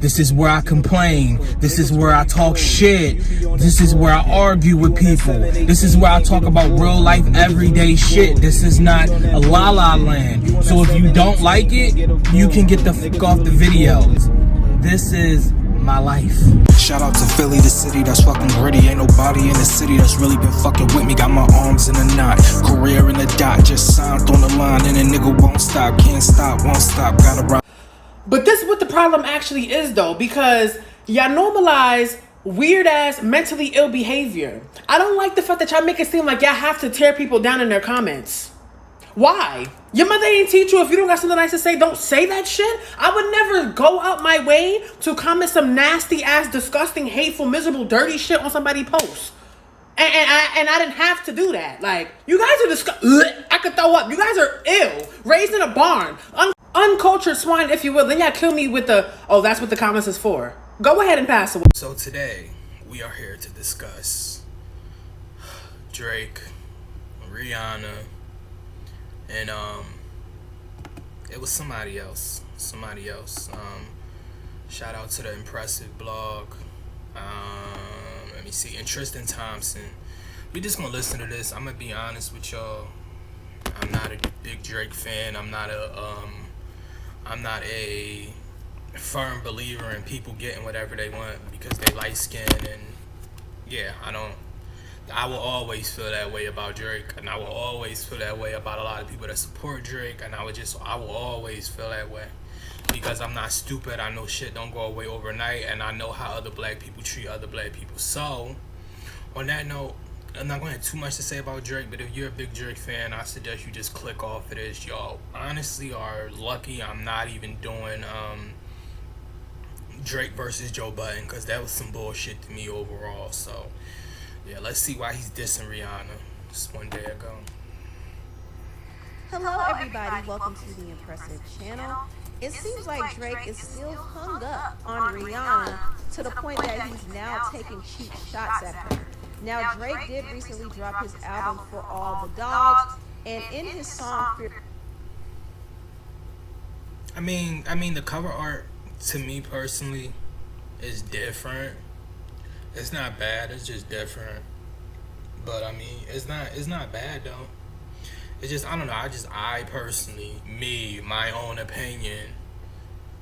This is where I complain. This is where I talk shit. This is where I argue with people. This is where I talk about real life, everyday shit. This is not a la la land. So if you don't like it, you can get the fuck off the videos. This is my life. Shout out to Philly, the city that's fucking gritty. Ain't nobody in the city that's really been fucking with me. Got my arms in a knot, career in a dot. Just signed on the line and a nigga won't stop. Can't stop, won't stop, gotta rock. But this is what the problem actually is, though, because y'all normalize weird ass mentally ill behavior. I don't like the fact that y'all make it seem like y'all have to tear people down in their comments. Why? Your mother didn't teach you if you don't got something nice to say, don't say that shit? I would never go out my way to comment some nasty ass, disgusting, hateful, miserable, dirty shit on somebody's post. And I didn't have to do that. Like, you guys are disgusting. I could throw up. You guys are ill. Raised in a barn. Uncultured swine, if you will. Then y'all kill me with the, oh, that's what the comments is for. Go ahead and pass away. So today, we are here to discuss Drake, Rihanna, and it was somebody else. Shout out to the impressive blog. Let me see, and Tristian Thompson. We just gonna listen to this. I'm gonna be honest with y'all. I'm not a big Drake fan. I'm not a firm believer in people getting whatever they want because they light skin, and yeah, I will always feel that way about Drake, and I will always feel that way about a lot of people that support Drake, and I will always feel that way because I'm not stupid. I know shit don't go away overnight, and I know how other black people treat other black people. So on that note, I'm not going to have too much to say about Drake, but if you're a big Drake fan, I suggest you just click off of this. Y'all honestly are lucky I'm not even doing Drake versus Joe Budden, because that was some bullshit to me overall. So yeah, let's see why he's dissing Rihanna just one day ago. Hello everybody, welcome to the Impressive channel. It seems like Drake is still hung up on Rihanna to the point that he's now taking cheap shots at her. Now Drake did recently drop his album For All the Dogs, and in his song I mean the cover art to me personally is different. It's not bad, it's just different. But I mean, it's not bad though. It's just, I don't know, I personally, my own opinion,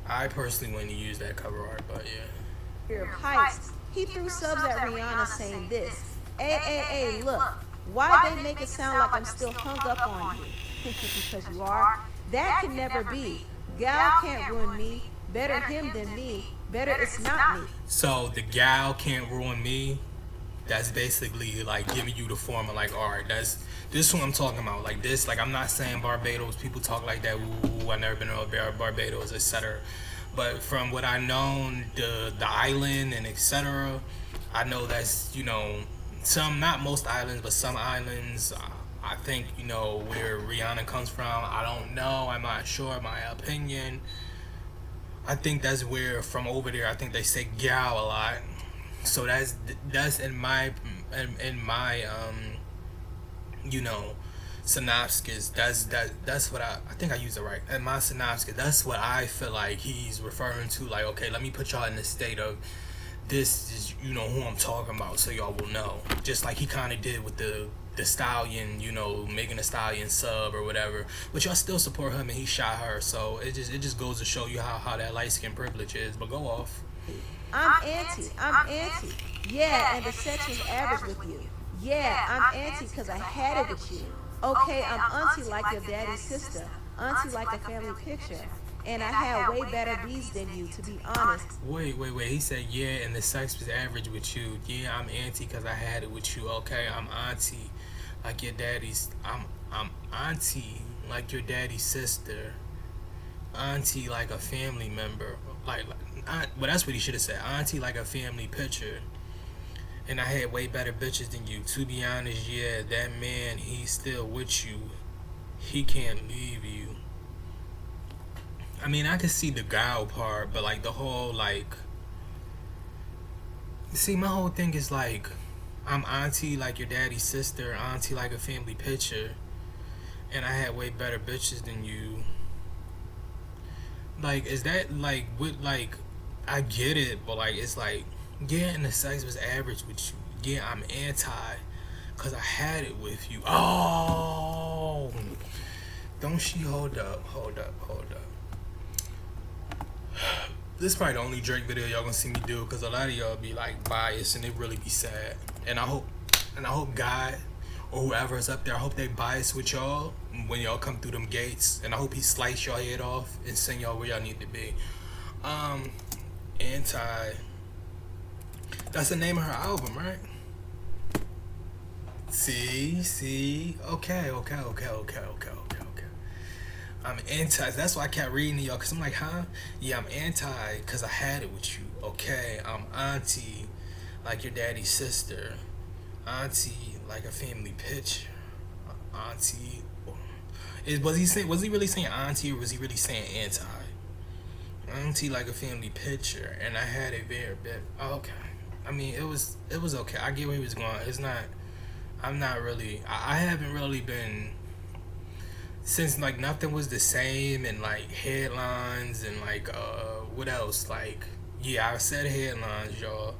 I personally wouldn't use that cover art, but yeah. Heights, he threw subs at Rihanna saying this: hey, look, why they make it sound like I'm still hung up on you? Because you are? That can never be. Gal can't ruin me. Better him than me. Better it's not me. So the gal can't ruin me. That's basically like giving you the formula. Like, all right, this is what I'm talking about. Like this. Like, I'm not saying Barbados. People talk like that. Ooh, I've never been to Barbados, etc. But from what I know, the island and etc. I know that's, you know, some, not most islands, but some islands. I think, you know, where Rihanna comes from. I don't know. I'm not sure. My opinion. I think that's where, from over there, I think they say gal a lot. So that's in my you know, synopsis. That's what I think I used it right. In my synopsis, that's what I feel like he's referring to. Like, okay, let me put y'all in the state of this is, you know, who I'm talking about, so y'all will know. Just like he kind of did with the Stallion, you know, making a Stallion sub or whatever. But y'all still support him, and he shot her. So it just goes to show you how that light skin privilege is. But go off. I'm anti. Yeah, and the section's average with you. Yeah, I'm anti because I had it with you. Okay, I'm auntie like your daddy's sister. Auntie like a family picture. And I had way better beats than you, to be honest. Wait. He said, yeah, and the sex was average with you. Yeah, I'm auntie because I had it with you. Okay, I'm auntie like your daddy's. I'm auntie like your daddy's sister. Auntie like a family member. Well, that's what he should have said. Auntie like a family picture. And I had way better bitches than you. To be honest, yeah, that man, he's still with you. He can't leave you. I mean, I can see the gal part, but like the whole, like, see, my whole thing is like, I'm auntie like your daddy's sister, auntie like a family picture, and I had way better bitches than you. Like, is that like, with like, I get it, but like it's like, yeah, and the sex was average with you. Yeah, I'm anti, cause I had it with you. Oh, don't she hold up, hold up, hold up. This is probably the only Drake video y'all gonna see me do, cause a lot of y'all be like biased and it really be sad. And I hope God or whoever's up there, I hope they biased with y'all when y'all come through them gates, and I hope he slice y'all head off and send y'all where y'all need to be. Anti. That's the name of her album, right? See. Okay. I'm anti. That's why I kept reading to y'all, cause I'm like, huh? Yeah, I'm anti, cause I had it with you. Okay, I'm auntie, like your daddy's sister. Auntie, like a family picture. Auntie. Was he really saying auntie, or was he really saying anti? Auntie, like a family picture, and I had it very bit. Okay. I mean, it was okay. I get where he was going. It's not. I'm not really. I haven't really been, since like nothing was the same, and like headlines and like what else? Like, yeah, I said headlines, y'all.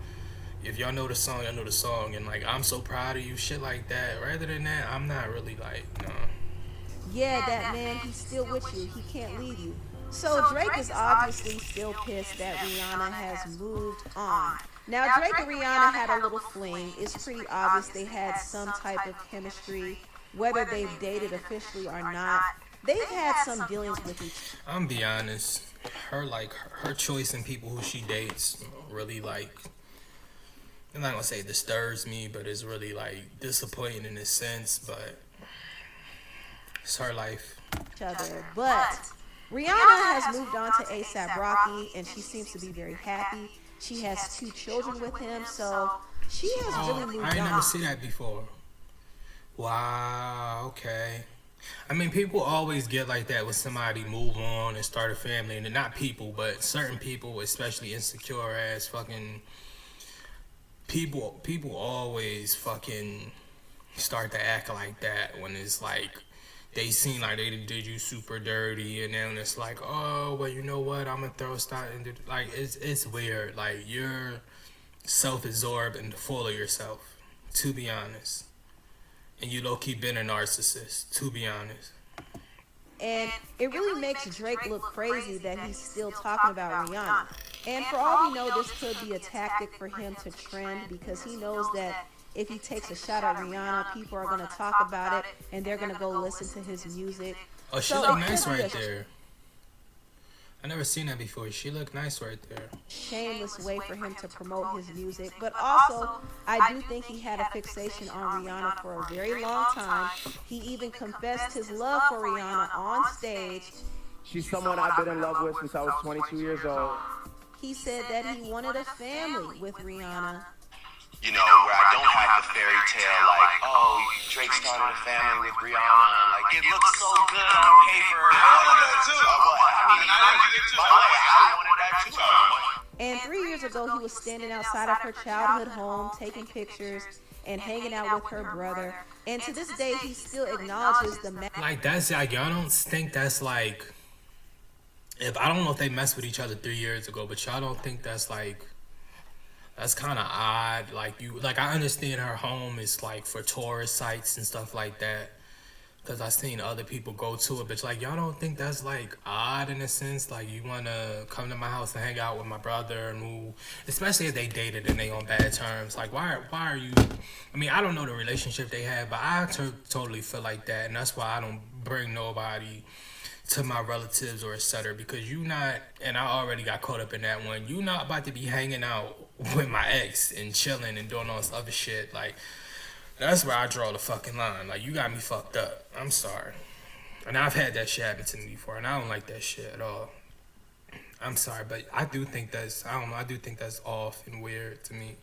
If y'all know the song, y'all know the song, and like I'm so proud of you, shit like that. Rather than that, I'm not really like, no. Yeah, that man, he's still with you. He can't leave you. So Drake is obviously still pissed that Rihanna has moved on. Now, Drake and Rihanna had a little fling. It's pretty obvious they had some type of chemistry, whether they've dated officially or not. They've had some dealings with each other. I'm be honest, her choice in people who she dates really like, I'm not gonna say disturbs me, but it's really like disappointing in a sense, but it's her life. But Rihanna has moved on to A$AP Rocky, and she seems to be very happy. She has 2 children with him, so she has really moved on. I ain't never seen that before. Wow, okay. I mean, people always get like that when somebody move on and start a family, and not people, but certain people, especially insecure ass fucking people. People always fucking start to act like that when it's like they seem like they did you super dirty, and then it's like, oh, well, you know what? I'm gonna throw stuff into, like, it's weird. Like, you're self-absorbed and full of yourself, to be honest. And you low-key been a narcissist, to be honest. And it really makes Drake look crazy that he's still talking about Rihanna. And for all we know, this could be a tactic for him to trend, because he knows that if he takes a shot at Rihanna, people are going to talk about it, and they're going to go listen to his music. Oh, she look nice right there. I never seen that before. She looked nice right there. Shameless way for him to promote his music. But also, I do think he had a fixation on Rihanna for a very long time. He even confessed his love for Rihanna on stage. She's someone I've been in love with since I was 22 years old. He said that he wanted a family with Rihanna. You know, where I don't have the fairy tale like, oh, Drake started a family with Rihanna. Like, it looks so good on paper. I wanted that too. I wanted that too. And 3 years ago, he was standing outside of her childhood home, taking pictures and hanging out with her brother. And to this day, he still acknowledges the like, that's like, y'all don't think that's like, if I don't know if they messed with each other 3 years ago, but y'all don't think that's like, that's kind of odd. Like, you, like, I understand her home is like for tourist sites and stuff like that, because I've seen other people go to it, but like, y'all don't think that's like odd in a sense? Like, you want to come to my house and hang out with my brother and move, especially if they dated and they on bad terms. Like, why are you, I mean, I don't know the relationship they have, but I totally feel like that, and that's why I don't bring nobody to my relatives or etc., because you not, and I already got caught up in that one, you not about to be hanging out with my ex and chilling and doing all this other shit. Like, that's where I draw the fucking line. Like, you got me fucked up. I'm sorry. And I've had that shit happen to me before, and I don't like that shit at all. I'm sorry, but I do think that's, I don't know, I do think that's off and weird to me.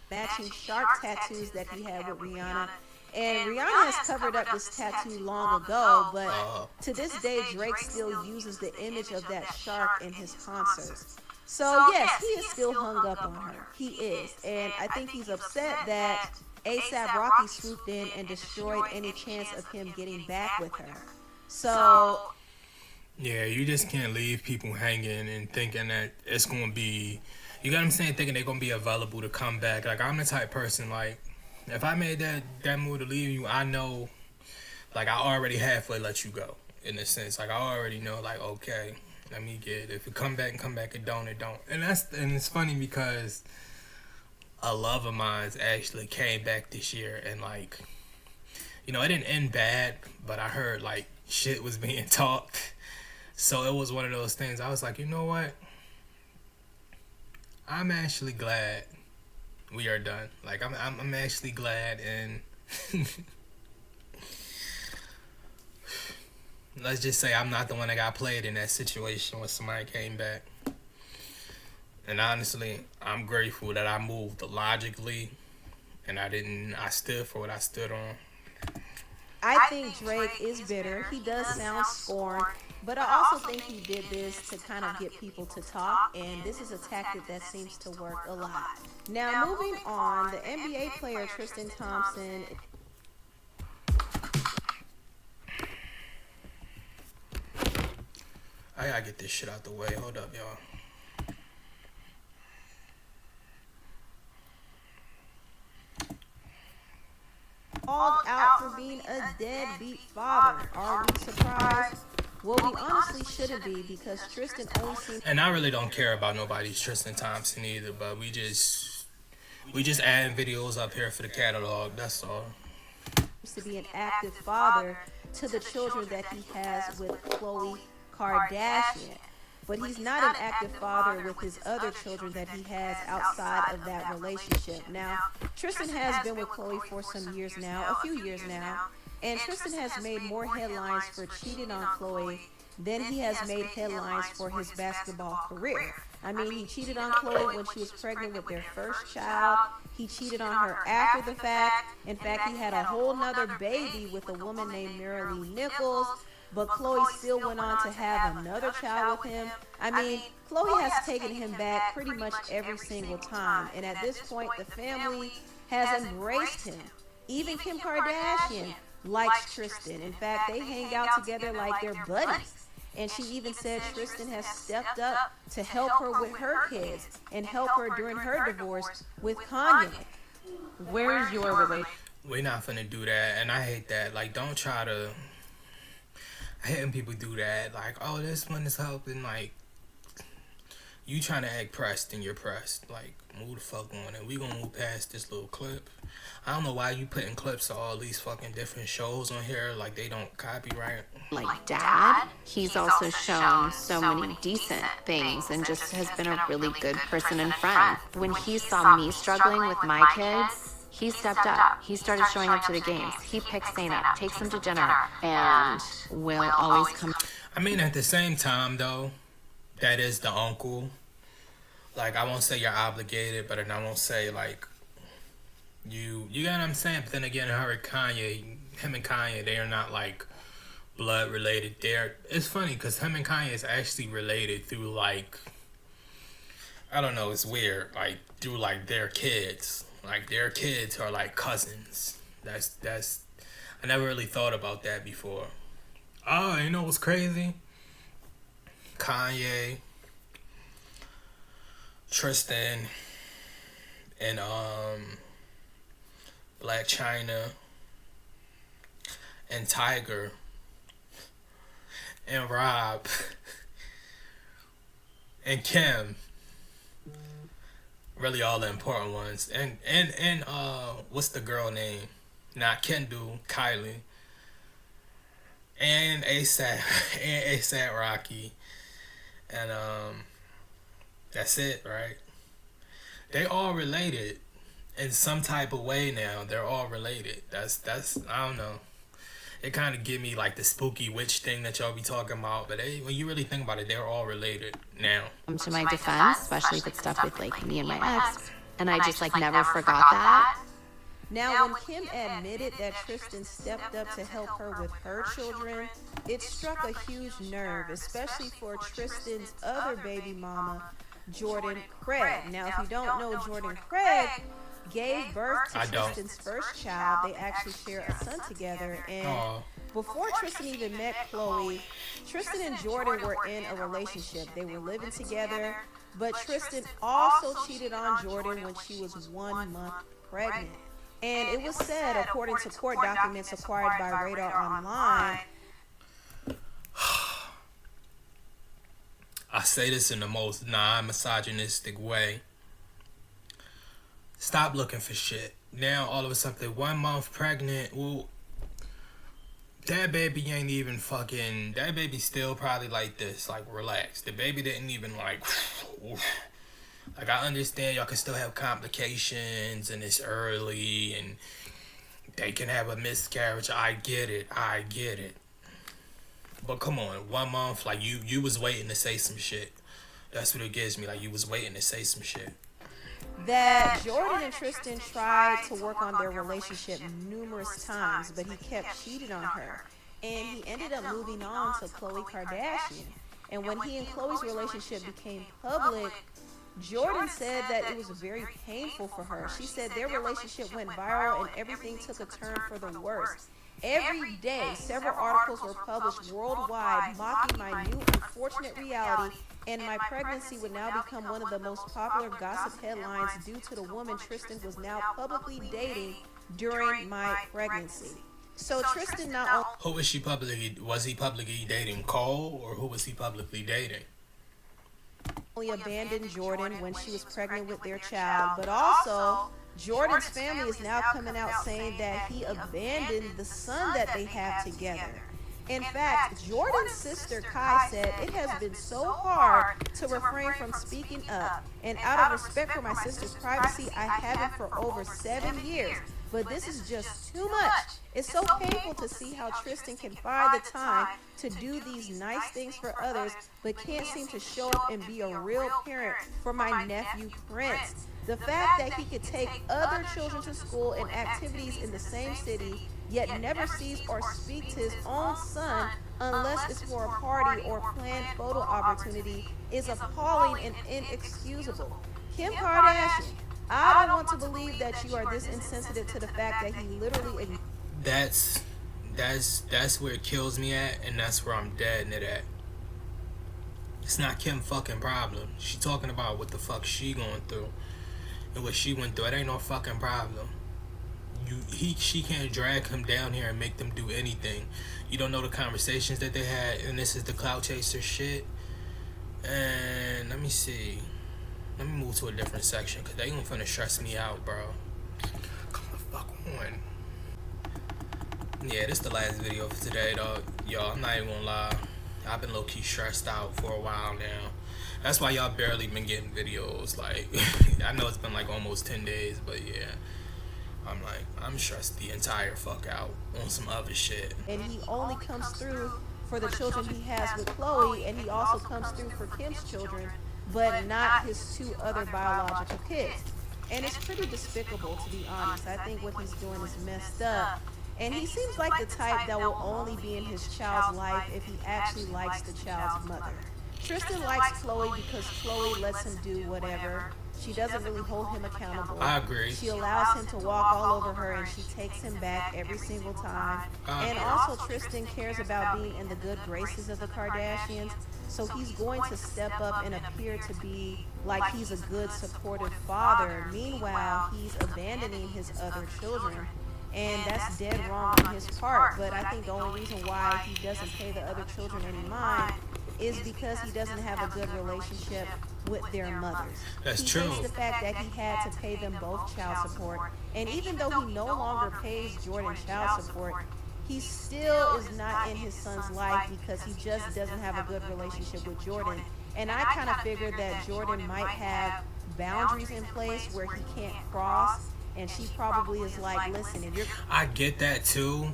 Matching shark tattoos that he had with Rihanna. And Rihanna has covered up this tattoo long ago, but to this day, Drake still uses the image of that shark in his concerts. So yes, he is still hung up on her. He is. And I think he's upset that A$AP Rocky swooped in and destroyed any chance of him getting back with her. So Yeah, you just can't leave people hanging and thinking that it's gonna be, you got what I'm saying, thinking they're gonna be available to come back. Like, I'm the type person, like, if I made that move to leave you, I know, like, I already halfway let you go, in a sense. Like, I already know, like, okay, let me get it. If it come back, it don't, it don't. And it's funny because a love of mine actually came back this year, and, like, you know, it didn't end bad, but I heard, like, shit was being talked. So it was one of those things. I was like, you know what? I'm actually glad we are done. Like, I'm actually glad, and let's just say I'm not the one that got played in that situation when somebody came back. And honestly, I'm grateful that I moved logically, and I stood for what I stood on. I think Drake is bitter. He does sound scorned, but I also think he did this to kind of get people to talk, and this is a tactic that seems to work a lot. Now, moving on, the NBA player Tristian Thompson. I gotta get this shit out the way. Hold up, y'all. Called out for being a deadbeat father. Are we surprised? Well, we honestly shouldn't be, because Tristian only seems And I really don't care about nobody's Tristian Thompson either, but we just adding videos up here for the catalog. That's all. to be an active father to the children that he has with Khloe Kardashian. But he's not an active father with his other children that he has outside of that relationship. Now, Tristian has been with Khloe for some years now, a few years now, and Tristian has made more headlines for cheating on Khloe than he has made headlines for his basketball career. I mean, he cheated on Khloe when she was pregnant with their first child. He cheated on her after the fact. In fact, he had a whole nother baby with a woman named Mary Nichols. But Khloe still went on to have another child with him. I mean, Khloe has taken him back pretty much every single time. And at this point, the family has embraced him. Even Kim Kardashian likes Tristian. In fact, they hang out together like they're buddies. And she even said Tristian has stepped up to help her with her kids and help her during her divorce with Kanye. Where's your relationship? We're not finna do that, and I hate that. Like, don't try to. I hate when people do that. Like, oh, this one is helping. Like, you trying to act pressed and you're pressed. Like, move the fuck on it. We gonna move past this little clip. I don't know why you putting clips of all these fucking different shows on here. Like, they don't copyright. Like dad, he's also shown so many decent things and just has been a really good person and friend. When he saw me struggling with my kids, he stepped up. He started showing up to the games. He picks Zane up, takes him to dinner, and will always come. I mean, at the same time, though, that is the uncle. Like, I won't say you're obligated, but I won't say, like, you get what I'm saying? But then again, him and Kanye, they are not, like, blood related. It's funny, because him and Kanye is actually related through, like, I don't know, it's weird, like, through, like, their kids. Like, their kids are, like, cousins. That's, I never really thought about that before. Oh, you know what's crazy? Kanye, Tristian, and, Black China, and Tiger, and Rob, and Kim, really all the important ones, and what's the girl name? Not Kendall, Kylie, and ASAP Rocky, and that's it, right? They all related in some type of way now. They're all related. That's I don't know. It kind of give me like the spooky witch thing that y'all be talking about, but when you really think about it, they're all related now. To my defense, especially if it's stuff with like me and my ex, and I just like never forgot that. Now, when Kim admitted that Tristian stepped up to help her with her children, it struck a huge nerve, especially for Tristian's other baby mama, Jordan Craig. Now, if you don't know, Jordan Craig gave birth to Tristian's first child. They actually share a son together, and Before Tristan even met Chloe, Tristan and Jordan were in a relationship. They were living together, but Tristan also cheated on Jordan when she was 1 month pregnant. And it was said, according to court documents acquired by Radar Online, I say this in the most non-misogynistic way. Stop looking for shit. Now, all of a sudden, 1 month pregnant. Well, that baby ain't even fucking... That baby still probably like this. Like, relax. The baby didn't even like... Like, I understand y'all can still have complications and it's early and they can have a miscarriage. I get it. But come on, 1 month, like you was waiting to say some shit. That's what it gives me. Like, you was waiting to say some shit. that Jordan and Tristan tried to work on their relationship numerous times, but he kept cheating on her. And he ended up moving on to Khloe Kardashian. And when he and Khloe's relationship became public, Jordan said that it was very painful for her. She said their relationship went viral and everything took a turn for the worse. Every day, several articles were published worldwide mocking my new unfortunate reality, and my pregnancy would now become one of the most popular gossip headlines due to the woman Tristan was now publicly dating during my pregnancy. So Tristan not Who was he publicly dating? Cole, or who was he publicly dating? only abandoned Jordan when she was pregnant with their child, but also Jordan's family is now coming out saying that he abandoned the son that they have together. In fact, Jordan's sister Kai said, "It has been so hard to refrain from speaking up, and out of respect for my sister's privacy, I haven't for over 7 years. But this is just too much. It's so painful to see how Tristan can find the time to do these nice things for others, but can't seem to show up and be a real parent for my nephew Prince. The fact that he could take other children to school and activities in the same city, yet never sees or speaks to his own son unless it's for a party or planned photo opportunity is appalling and inexcusable. Kim Kardashian, I don't want to believe that you are this insensitive to the fact that he literally..." That's where it kills me at, and that's where I'm dead in it at. It's not Kim fucking problem. She talking about what the fuck she going through and what she went through. It ain't no fucking problem. She can't drag him down here and make them do anything. You don't know the conversations that they had, and this is the clout chaser shit. And let me see. Let me move to a different section, because they gonna finna stress me out, bro. Come the fuck on. Yeah, this is the last video for today, dog. Y'all, I'm not even gonna lie. I've been low-key stressed out for a while now. That's why y'all barely been getting videos. Like, I know it's been like almost 10 days, but yeah. I'm stressed the entire fuck out on some other shit. And he only comes through for the children he has with Khloe, and he also comes through for Kim's children, but not his 2 other biological kids. And it's pretty despicable, to be honest. I think what he's doing is messed up. And he seems like the type that will only be in his child's life if he actually likes the child's mother. Tristan likes Khloe because Khloe lets him do whatever. She doesn't really hold him accountable. I agree. She allows him to walk all over her, and she takes him back every single time. And also Tristan cares about being in the good graces of the Kardashians, so he's going to step up and appear to be like he's a good, supportive father. Meanwhile, he's abandoning his other children. And that's dead wrong on his part. But I think the only reason why he doesn't pay the other children any mind is because he doesn't have a good relationship with their mothers. That's true. He hates the fact that he had to pay them both child support. And even though he no longer pays Jordan child support, he still is not in his son's life because he just doesn't have a good relationship with Jordan. And I kind of figured that Jordan might have boundaries in place where he can't cross. And she probably is like, listen, if you're... I get that too,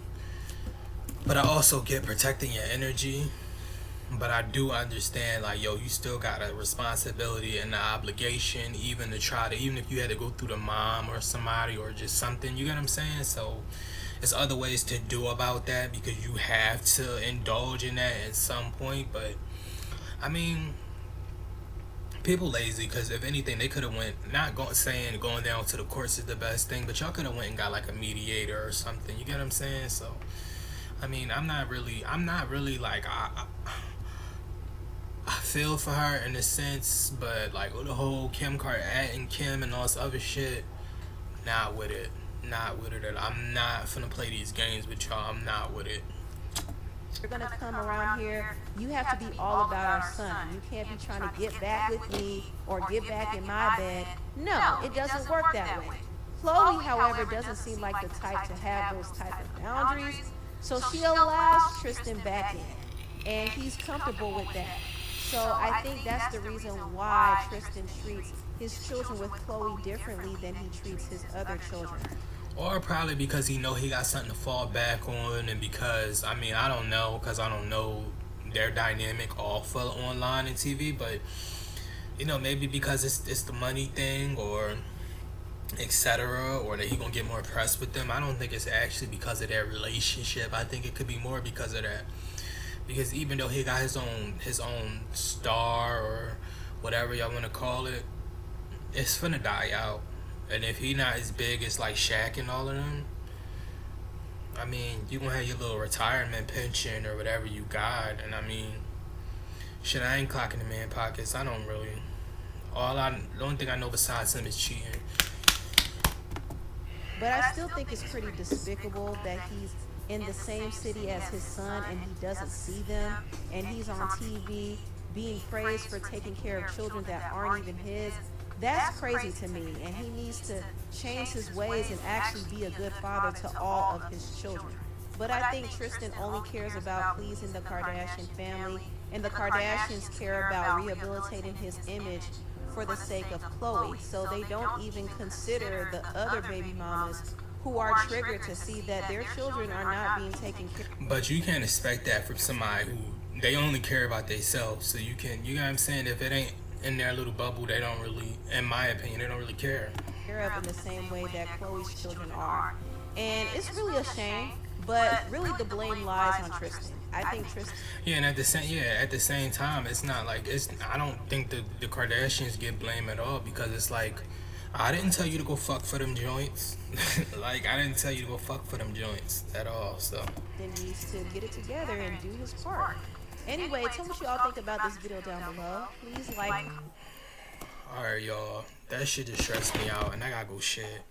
but I also get protecting your energy. But I do understand, like, yo, you still got a responsibility and an obligation, even if you had to go through the mom or somebody or just something, you get what I'm saying? So there's other ways to do about that, because you have to indulge in that at some point. But I mean, people lazy, because if anything, they could have went, going down to the courts is the best thing, but y'all could have went and got like a mediator or something, you get what I'm saying? So I mean, I'm not really like, I feel for her in a sense, but like with the whole Kim Kardashian, Kim and all this other shit, not with it. Not with it at all. I'm not finna play these games with y'all. I'm not with it. You're gonna come around here, you have to be all about our son. You can't be trying to get back with me or get back in my bed. No, it doesn't work that way. Chloe, however, doesn't seem like the type to have those type of boundaries, so she allows Tristian back in, and he's comfortable with that. So I think that's the reason why Tristian treats his children with Chloe differently than he treats his other children. Or probably because he know he got something to fall back on, and because, I mean, I don't know, because I don't know their dynamic off of online and TV, but, you know, maybe because it's the money thing, or etc., or that he gonna get more press with them. I don't think it's actually because of their relationship. I think it could be more because of that. Because even though he got his own star, or whatever y'all want to call it, it's finna die out. And if he not as big as like Shaq and all of them, I mean, you gonna have your little retirement pension or whatever you got. And I mean, shit, I ain't clocking the man pockets. I don't really. The only thing I know besides him is cheating. But I still think it's pretty despicable that he's in the same city as his son and he doesn't see them, and he's on TV being praised for taking care of children that aren't even his. That's crazy to me, and he needs to change his ways and actually be a good father to all of his children. But I think Tristian only cares about pleasing the Kardashian family, and the Kardashians care about rehabilitating his image for the sake of Chloe, so they don't even consider the other baby mamas who are triggered to see that their children are not being taken care of. But you can't expect that from somebody who, they only care about themselves. So you know what I'm saying? If it ain't in their little bubble, they don't really, in my opinion, they don't really care. Of in the same way that Chloe's children are. And it's really a shame, but really the blame lies on Tristian. I think Tristian. Yeah, and at the same time, it's not like, I don't think the Kardashians get blamed at all, because it's like, I didn't tell you to go fuck for them joints. Like, I didn't tell you to go fuck for them joints at all, so. Then needs to get it together and do his part. Anyway, tell me what you all think about this video down below. Please like. Alright, y'all. That shit just stressed me out, and I gotta go shit.